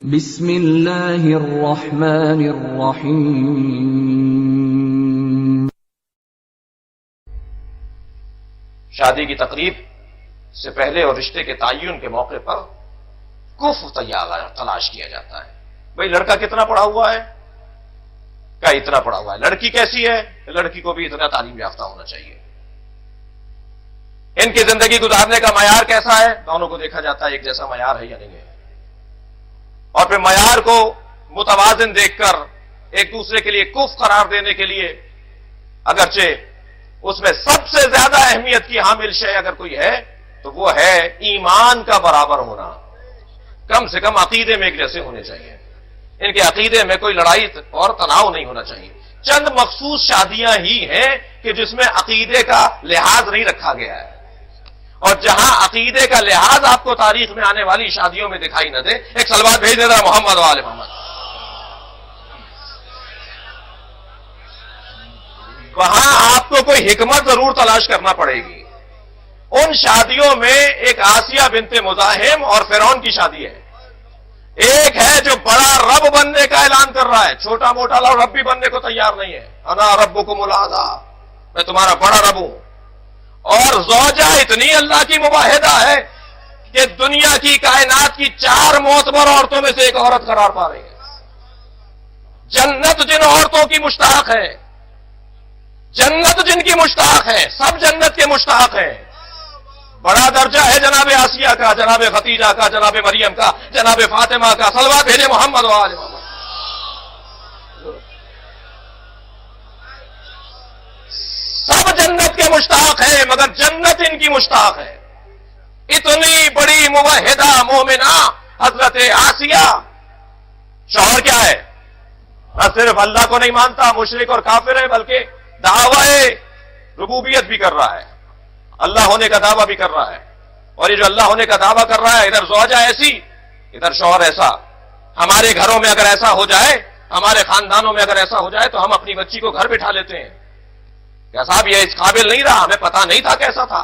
بسم اللہ الرحمن الرحیم۔ شادی کی تقریب سے پہلے اور رشتے کے تعین کے موقع پر کف تلاش کیا جاتا ہے۔ بھئی لڑکا کتنا پڑھا ہوا ہے؟ کیا اتنا پڑھا ہوا ہے؟ لڑکی کیسی ہے؟ لڑکی کو بھی اتنا تعلیم یافتہ ہونا چاہیے۔ ان کی زندگی گزارنے کا معیار کیسا ہے؟ دونوں کو دیکھا جاتا ہے ایک جیسا معیار ہے یا نہیں ہے، اور پھر معیار کو متوازن دیکھ کر ایک دوسرے کے لیے کف قرار دینے کے لیے اگرچہ اس میں سب سے زیادہ اہمیت کی حامل شے اگر کوئی ہے تو وہ ہے ایمان کا برابر ہونا، کم سے کم عقیدے میں ایک جیسے ہونے چاہیے، ان کے عقیدے میں کوئی لڑائی اور تناؤ نہیں ہونا چاہیے۔ چند مخصوص شادیاں ہی ہیں کہ جس میں عقیدے کا لحاظ نہیں رکھا گیا ہے، اور جہاں عقیدے کا لحاظ آپ کو تاریخ میں آنے والی شادیوں میں دکھائی نہ دے، ایک صلوات بھیج دے رہا محمد و آل محمد، وہاں آپ کو کوئی حکمت ضرور تلاش کرنا پڑے گی۔ ان شادیوں میں ایک آسیہ بنت مزاحم اور فرعون کی شادی ہے۔ ایک ہے جو بڑا رب بننے کا اعلان کر رہا ہے، چھوٹا موٹا رب بھی بننے کو تیار نہیں ہے، انا ربکم الاعلی، میں تمہارا بڑا رب ہوں۔ اور زوجہ اتنی اللہ کی مباہدہ ہے کہ دنیا کی کائنات کی 4 معتبر عورتوں میں سے ایک عورت قرار پا رہی ہے۔ جنت جن عورتوں کی مشتاق ہے، جنت جن کی مشتاق ہے، سب جنت کے مشتاق ہیں۔ بڑا درجہ ہے جناب آسیہ کا، جناب ختیجہ کا، جناب مریم کا، جناب فاطمہ کا، صلوات بھیجے محمد و آل محمد۔ سب جنت کے مشتاق ہیں مگر جنت ان کی مشتاق ہے۔ اتنی بڑی موحدہ مومنہ حضرت آسیہ، شوہر کیا ہے؟ نہ صرف اللہ کو نہیں مانتا، مشرک اور کافر ہے، بلکہ دعوی ربوبیت بھی کر رہا ہے، اللہ ہونے کا دعویٰ بھی کر رہا ہے۔ اور یہ جو اللہ ہونے کا دعویٰ کر رہا ہے، ادھر زوجہ ایسی، ادھر شوہر ایسا۔ ہمارے گھروں میں اگر ایسا ہو جائے، ہمارے خاندانوں میں اگر ایسا ہو جائے تو ہم اپنی بچی کو گھر بٹھا لیتے ہیں کہ صاحب یہ اس قابل نہیں رہا، ہمیں پتا نہیں تھا کیسا تھا،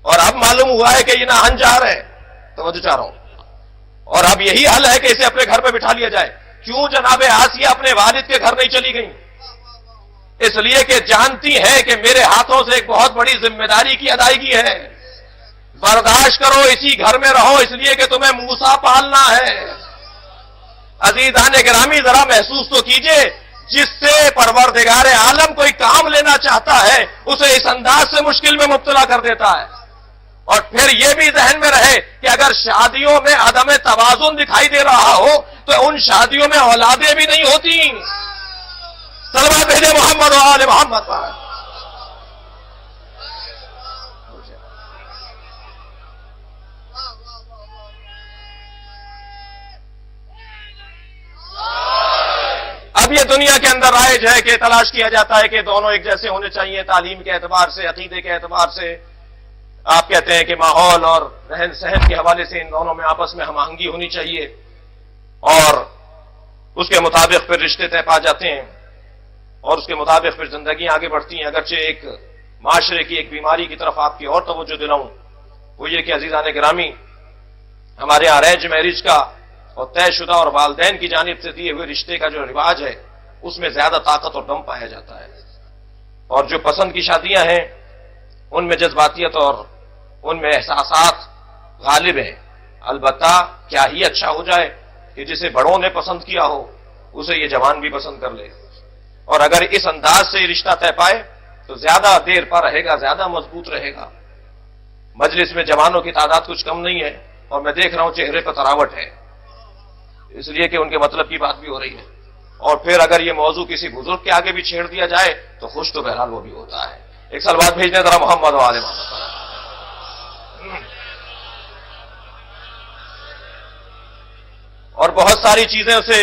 اور اب معلوم ہوا ہے کہ یہ ناہنجار ہے، توجہ چاہ رہا ہوں، اور اب یہی حل ہے کہ اسے اپنے گھر پہ بٹھا لیا جائے۔ کیوں جناب آسیہ اپنے والد کے گھر نہیں چلی گئی؟ اس لیے کہ جانتی ہے کہ میرے ہاتھوں سے ایک بہت بڑی ذمہ داری کی ادائیگی ہے، برداشت کرو، اسی گھر میں رہو، اس لیے کہ تمہیں موسیٰ پالنا ہے۔ عزیزان گرامی ذرا محسوس تو کیجئے، جس سے پروردگار عالم کوئی کام لینا چاہتا ہے اسے اس انداز سے مشکل میں مبتلا کر دیتا ہے۔ اور پھر یہ بھی ذہن میں رہے کہ اگر شادیوں میں عدم توازن دکھائی دے رہا ہو تو ان شادیوں میں اولادیں بھی نہیں ہوتی۔ صلوات بھیجے محمد و آل محمد پر۔ اب یہ دنیا کے اندر رائج ہے کہ تلاش کیا جاتا ہے کہ دونوں ایک جیسے ہونے چاہیے، تعلیم کے اعتبار سے، عقیدے کے اعتبار سے، آپ کہتے ہیں کہ ماحول اور رہن سہن کے حوالے سے ان دونوں میں آپس میں ہم آہنگی ہونی چاہیے، اور اس کے مطابق پھر رشتے طے پا جاتے ہیں، اور اس کے مطابق پھر زندگیاں آگے بڑھتی ہیں۔ اگرچہ ایک معاشرے کی ایک بیماری کی طرف آپ کی اور توجہ دلاؤں، وہ یہ کہ عزیزان گرامی، ہمارے یہاں ارینج میرج کا اور طے شدہ اور والدین کی جانب سے دیے ہوئے رشتے کا جو رواج ہے اس میں زیادہ طاقت اور دم پایا جاتا ہے، اور جو پسند کی شادیاں ہیں ان میں جذباتیت اور ان میں احساسات غالب ہیں۔ البتہ کیا ہی اچھا ہو جائے کہ جسے بڑوں نے پسند کیا ہو اسے یہ جوان بھی پسند کر لے، اور اگر اس انداز سے رشتہ طے پائے تو زیادہ دیر پا رہے گا، زیادہ مضبوط رہے گا۔ مجلس میں جوانوں کی تعداد کچھ کم نہیں ہے، اور میں دیکھ رہا ہوں چہرے پر تراوٹ ہے، اس لیے کہ ان کے مطلب کی بات بھی ہو رہی ہے۔ اور پھر اگر یہ موضوع کسی بزرگ کے آگے بھی چھیڑ دیا جائے تو خوش تو بہرحال وہ بھی ہوتا ہے۔ ایک صلوات بھیجنے ذرا محمد و آل محمد۔ اور بہت ساری چیزیں سے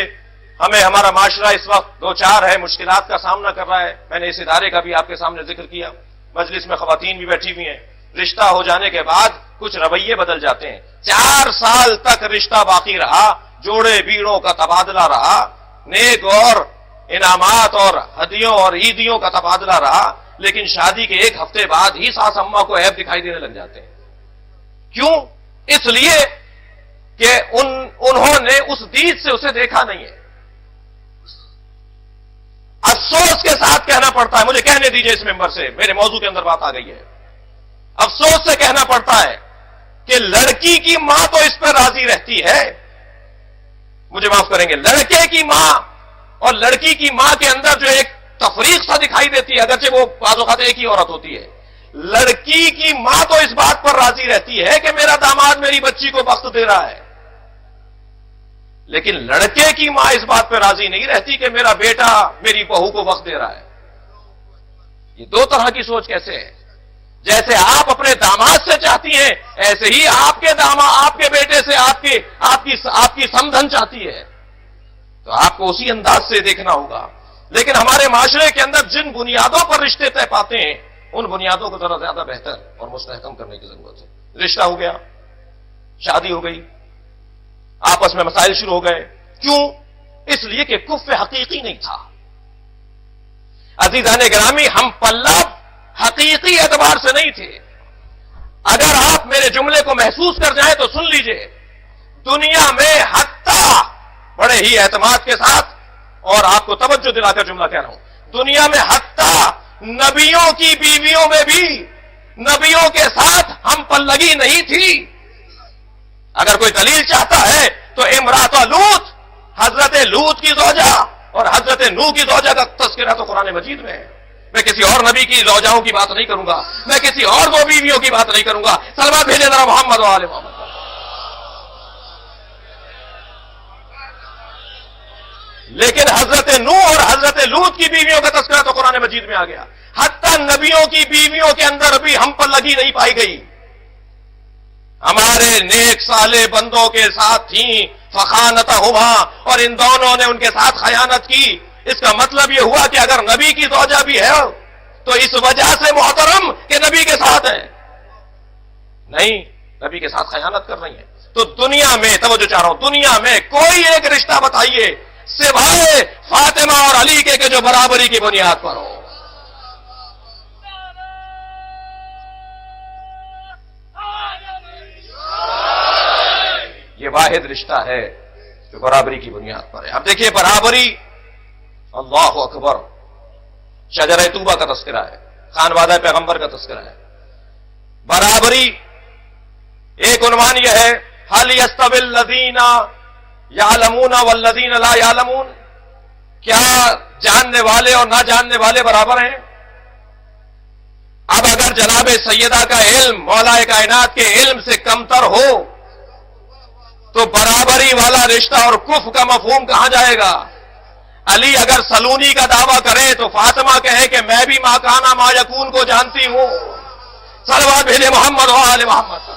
ہمیں ہمارا معاشرہ اس وقت 2-4 ہے، مشکلات کا سامنا کر رہا ہے۔ میں نے اس ادارے کا بھی آپ کے سامنے ذکر کیا، مجلس میں خواتین بھی بیٹھی ہوئی ہیں۔ رشتہ ہو جانے کے بعد کچھ رویے بدل جاتے ہیں۔ 4 سال تک رشتہ باقی رہا، جوڑے بیڑوں کا تبادلہ رہا، نیک اور انعامات اور ہدیوں اور عیدیوں کا تبادلہ رہا، لیکن شادی کے 1 ہفتے بعد ہی ساس اماں کو عیب دکھائی دینے لگ جاتے ہیں۔ کیوں؟ اس لیے کہ انہوں نے اس دید سے اسے دیکھا نہیں ہے. افسوس کے ساتھ کہنا پڑتا ہے، مجھے کہنے دیجئے اس ممبر سے، میرے موضوع کے اندر بات آ گئی ہے، افسوس سے کہنا پڑتا ہے کہ لڑکی کی ماں تو اس پر راضی رہتی ہے، مجھے معاف کریں گے، لڑکے کی ماں اور لڑکی کی ماں کے اندر جو ایک تفریق سا دکھائی دیتی ہے، اگرچہ وہ بعض اوقات ایک ہی عورت ہوتی ہے، لڑکی کی ماں تو اس بات پر راضی رہتی ہے کہ میرا داماد میری بچی کو بخت دے رہا ہے، لیکن لڑکے کی ماں اس بات پہ راضی نہیں رہتی کہ میرا بیٹا میری بہو کو وقت دے رہا ہے. یہ دو طرح کی سوچ کیسے ہے؟ جیسے آپ اپنے داماد سے چاہتی ہیں، ایسے ہی آپ کے بیٹے سے آپ کی سمدھن چاہتی ہے. تو آپ کو اسی انداز سے دیکھنا ہوگا. لیکن ہمارے معاشرے کے اندر جن بنیادوں پر رشتے طے پاتے ہیں، ان بنیادوں کو ذرا زیادہ بہتر اور مستحکم کرنے کی ضرورت ہے. رشتہ ہو گیا، شادی ہو گئی، آپس میں مسائل شروع ہو گئے. کیوں؟ اس لیے کہ کفر حقیقی نہیں تھا. عزیزان گرامی، ہم پلہ حقیقی اعتبار سے نہیں تھے. اگر آپ میرے جملے کو محسوس کر جائیں تو سن لیجئے، دنیا میں حتیٰ بڑے ہی اعتماد کے ساتھ، اور آپ کو توجہ دلا کر جملہ کہہ رہا ہوں، دنیا میں حتیٰ نبیوں کی بیویوں میں بھی نبیوں کے ساتھ ہم پلگی نہیں تھی. اگر کوئی دلیل چاہتا ہے تو امرات لوط، حضرت لوط کی زوجہ اور حضرت نوح کی زوجہ کا تذکرہ تو قرآن مجید میں ہے. میں کسی اور نبی کی زوجاؤں کی بات نہیں کروں گا، میں کسی اور دو بیویوں کی بات نہیں کروں گا. سلوات بھیجے ذرا محمد و آل محمد. لیکن حضرت نوح اور حضرت لوط کی بیویوں کا تذکرہ تو قرآن مجید میں آ گیا. حتیٰ نبیوں کی بیویوں کے اندر بھی ہم پر لگی نہیں پائی گئی. ہمارے نیک صالح بندوں کے ساتھ تھیں فخانتہما، اور ان دونوں نے ان کے ساتھ خیانت کی. اس کا مطلب یہ ہوا کہ اگر نبی کی زوجہ بھی ہے تو اس وجہ سے محترم کہ نبی کے ساتھ ہے، نہیں، نبی کے ساتھ خیانت کر رہی ہے. تو دنیا میں، توجہ چاہ رہا ہوں، دنیا میں کوئی ایک رشتہ بتائیے سوائے فاطمہ اور علی کے جو برابری کی بنیاد پر ہو. یہ واحد رشتہ ہے جو برابری کی بنیاد پر ہے. اب دیکھیے، برابری، اللہ اکبر، شجرہ طوبہ کا تذکرہ ہے، خانوادہ پیغمبر کا تذکرہ ہے. برابری ایک عنوان یہ ہے، هل يستوي الذين يعلمون والذين لا يعلمون، کیا جاننے والے اور نہ جاننے والے برابر ہیں؟ اب اگر جناب سیدہ کا علم مولا کائنات کے علم سے کمتر ہو تو برابری والا رشتہ اور کف کا مفہوم کہاں جائے گا؟ علی اگر سلونی کا دعویٰ کرے تو فاطمہ کہے کہ میں بھی ما کانا ما یکون کو جانتی ہوں. صلوات بھیجے محمد و آل محمد.